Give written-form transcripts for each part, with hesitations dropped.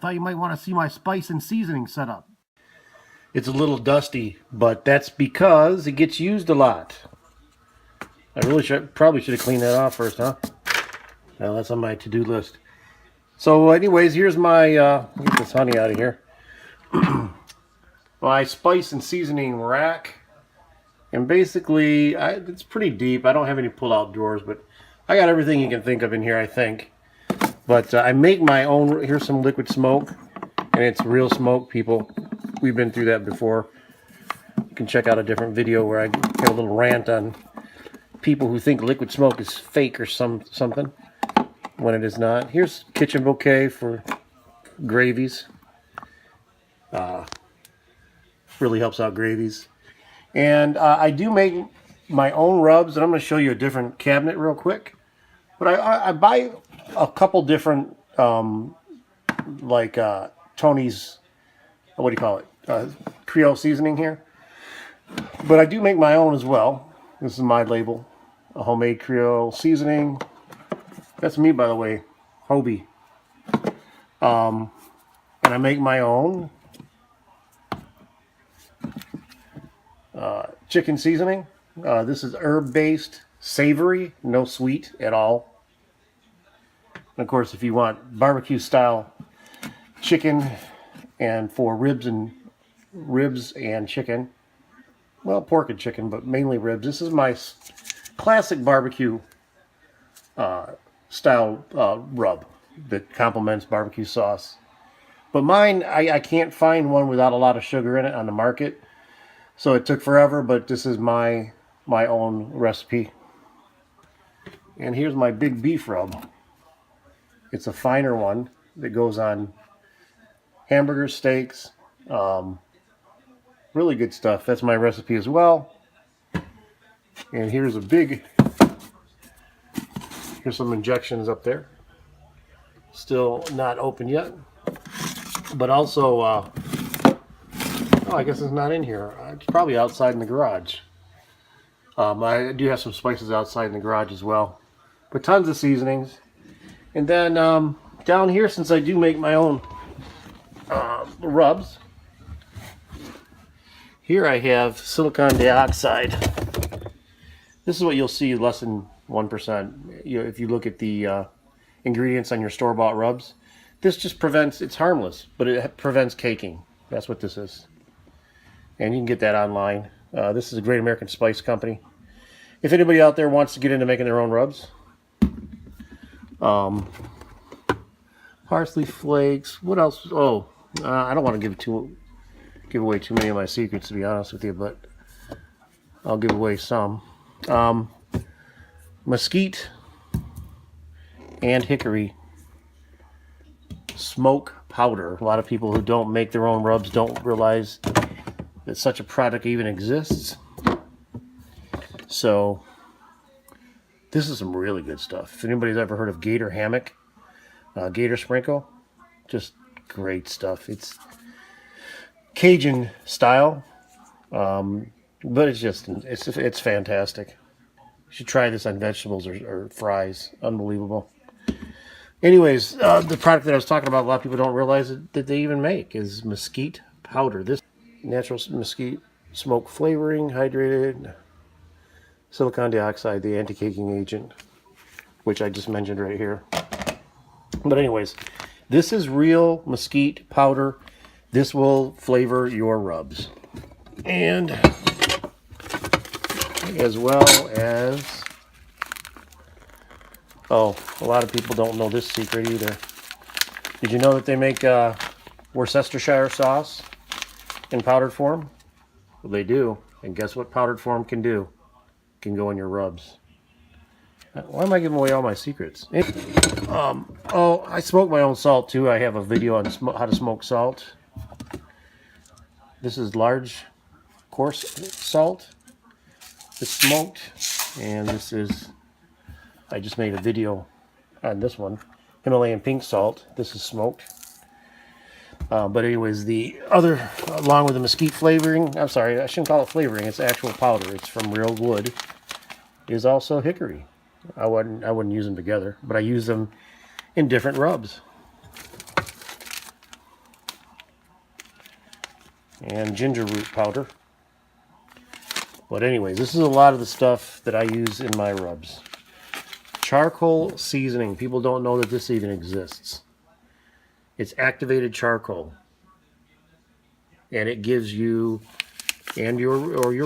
thought you might want to see my spice and seasoning setup. It's a little dusty, but that's because it gets used a lot. I really probably should have cleaned that off first, huh? Well, that's on my to-do list. So anyways, here's my, get this honey out of here. My spice and seasoning rack. And basically, it's pretty deep. I don't have any pull-out drawers, but I got everything you can think of in here, I think. But I make my own. Here's some liquid smoke, and it's real smoke, people. We've been through that before. You can check out a different video where I have a little rant on people who think liquid smoke is fake or something when it is not. Here's kitchen bouquet for gravies. Really helps out gravies. And I do make my own rubs, and I'm going to show you a different cabinet real quick. But I buy a couple different, like Tony's, what do you call it, Creole seasoning here. But I do make my own as well. This is my label, a homemade Creole seasoning. That's me, by the way, Hobie. And I make my own chicken seasoning. This is herb-based, savory, no sweet at all. And of course, if you want barbecue-style chicken, and for ribs and chicken, well, pork and chicken, but mainly ribs. This is my classic barbecue style rub that complements barbecue sauce. But mine, I can't find one without a lot of sugar in it on the market. So it took forever, but this is my own recipe. And here's my big beef rub. It's a finer one that goes on hamburgers, steaks. Really good stuff. That's my recipe as well. And here's here's some injections up there. Still not open yet. But also, oh, I guess it's not in here. It's probably outside in the garage. I do have some spices outside in the garage as well. But tons of seasonings. And then down here, since I do make my own rubs, here I have silicon dioxide. This is what you'll see less than 1%. If you look at the ingredients on your store-bought rubs. This just prevents, it's harmless, but it prevents caking. That's what this is. And you can get that online. This is a Great American Spice Company. If anybody out there wants to get into making their own rubs. Parsley Flakes. What else? Oh, I don't want to give away too many of my secrets, to be honest with you, but I'll give away some. Mesquite and hickory smoke powder. A lot of people who don't make their own rubs don't realize that such a product even exists. So this is some really good stuff. If anybody's ever heard of Gator Hammock, Gator Sprinkle, just great stuff. It's Cajun style, but it's fantastic. You should try this on vegetables or fries. Unbelievable. Anyways, the product that I was talking about, a lot of people don't realize that they even make, is Mesquite Powder. This natural mesquite smoke flavoring, hydrated silicon dioxide, the anti-caking agent, which I just mentioned right here. But anyways, this is real mesquite powder. This will flavor your rubs. And as well as, oh, a lot of people don't know this secret either. Did you know that they make Worcestershire sauce in powdered form? Well, they do. And guess what powdered form can do? It can go in your rubs. Why am I giving away all my secrets? Oh, I smoke my own salt too. I have a video on how to smoke salt. This is large, coarse salt. It's smoked. And this is, I just made a video on this one. Himalayan pink salt. This is smoked. But anyways, the other, along with the mesquite flavoring, I'm sorry, I shouldn't call it flavoring. It's actual powder. It's from real wood. Is also hickory. I wouldn't use them together, but I use them in different rubs. and ginger root powder. But anyways, this is a lot of the stuff that I use in my rubs. Charcoal seasoning. People don't know that this even exists. It's activated charcoal. And it gives you and your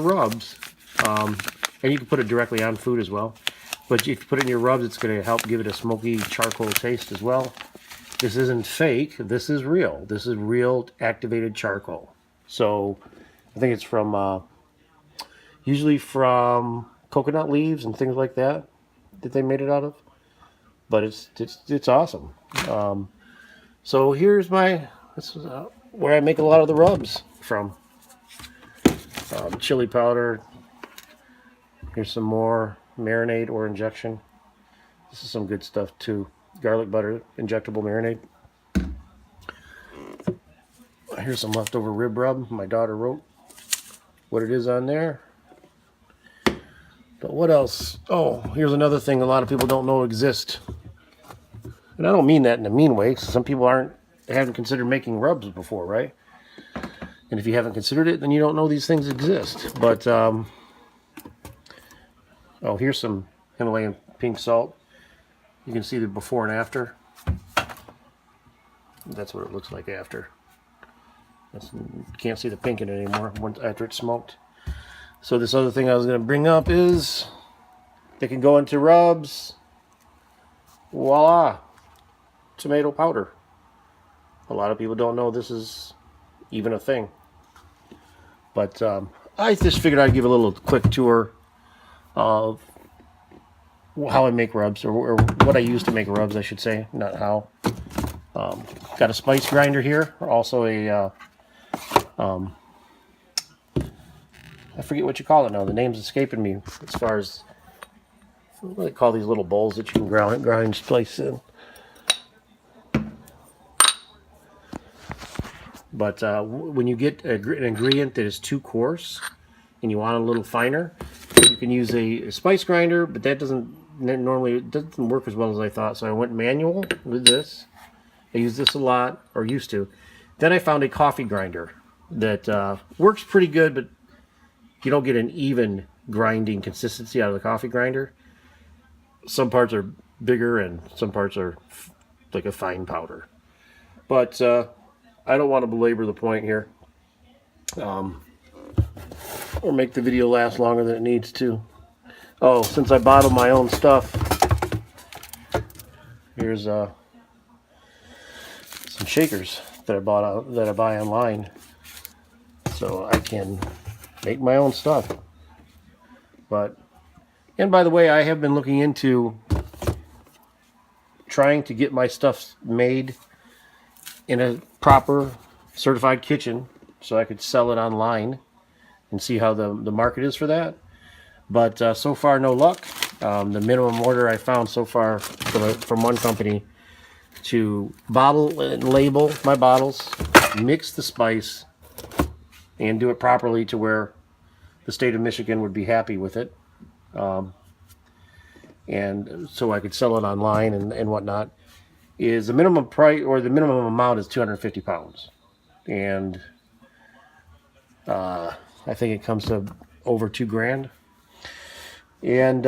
rubs, and you can put it directly on food as well. But if you put it in your rubs, it's going to help give it a smoky charcoal taste as well. This isn't fake. This is real. This is real activated charcoal. So I think it's from usually from coconut leaves and things like that they made it out of. But it's awesome. So here's this is where I make a lot of the rubs from. Chili powder. Here's some more marinade or injection. This is some good stuff too. Garlic butter, injectable marinade. Here's some leftover rib rub. My daughter wrote what it is on there. But what else? Oh, here's another thing a lot of people don't know exists. And I don't mean that in a mean way. Some people haven't considered making rubs before, right? And if you haven't considered it, then you don't know these things exist. But, oh, here's some Himalayan pink salt. You can see the before and after. That's what it looks like after. You can't see the pink in it anymore after it's smoked. So this other thing I was going to bring up is it can go into rubs. Voila! Tomato powder. A lot of people don't know this is even a thing. But I just figured I'd give a little quick tour of how I make rubs, or what I use to make rubs, I should say, not how. Got a spice grinder here, also a, I forget what you call it now, the name's escaping me as far as, what do they call these little bowls that you can grind spice in. But when you get an ingredient that is too coarse and you want it a little finer, you can use a spice grinder, but that doesn't work as well as I thought. So I went manual with this. I use this a lot, or used to. Then I found a coffee grinder that works pretty good, but you don't get an even grinding consistency out of the coffee grinder. Some parts are bigger and some parts are like a fine powder. But I don't want to belabor the point here, or make the video last longer than it needs to. Oh, since I bottle my own stuff, here's some shakers that I buy online, so I can make my own stuff. And by the way, I have been looking into trying to get my stuff made in a proper certified kitchen so I could sell it online and see how the market is for that. But so far, no luck. The minimum order I found so far from one company to bottle and label my bottles, mix the spice, and do it properly to where the state of Michigan would be happy with it. And so I could sell it online and whatnot, is the minimum price, or the minimum amount is 250 pounds. And I think it comes to over $2,000. And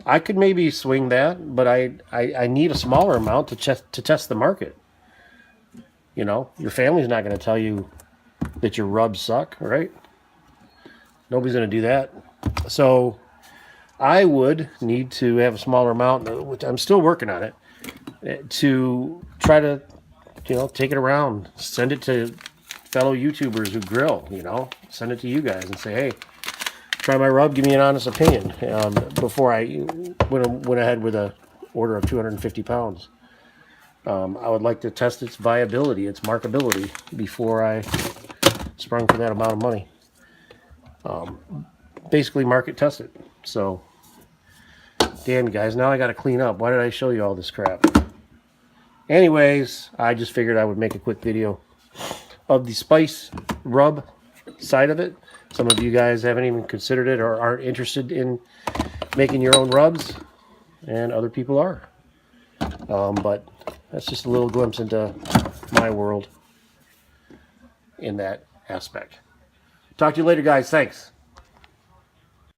I could maybe swing that, but I need a smaller amount to test the market. You know, your family's not going to tell you that your rubs suck, right? Nobody's going to do that. So I would need to have a smaller amount, which I'm still working on it, to try to, take it around, send it to fellow YouTubers who grill, send it to you guys and say, hey, try my rub, give me an honest opinion, before I went ahead with a order of 250 pounds. I would like to test its viability, its markability, before I sprung for that amount of money. Basically market test it. So, damn, guys, now I got to clean up. Why did I show you all this crap? Anyways, I just figured I would make a quick video of the spice rub side of it. Some of you guys haven't even considered it or aren't interested in making your own rubs, and other people are. But that's just a little glimpse into my world. in that aspect. Talk to you later, guys. Thanks.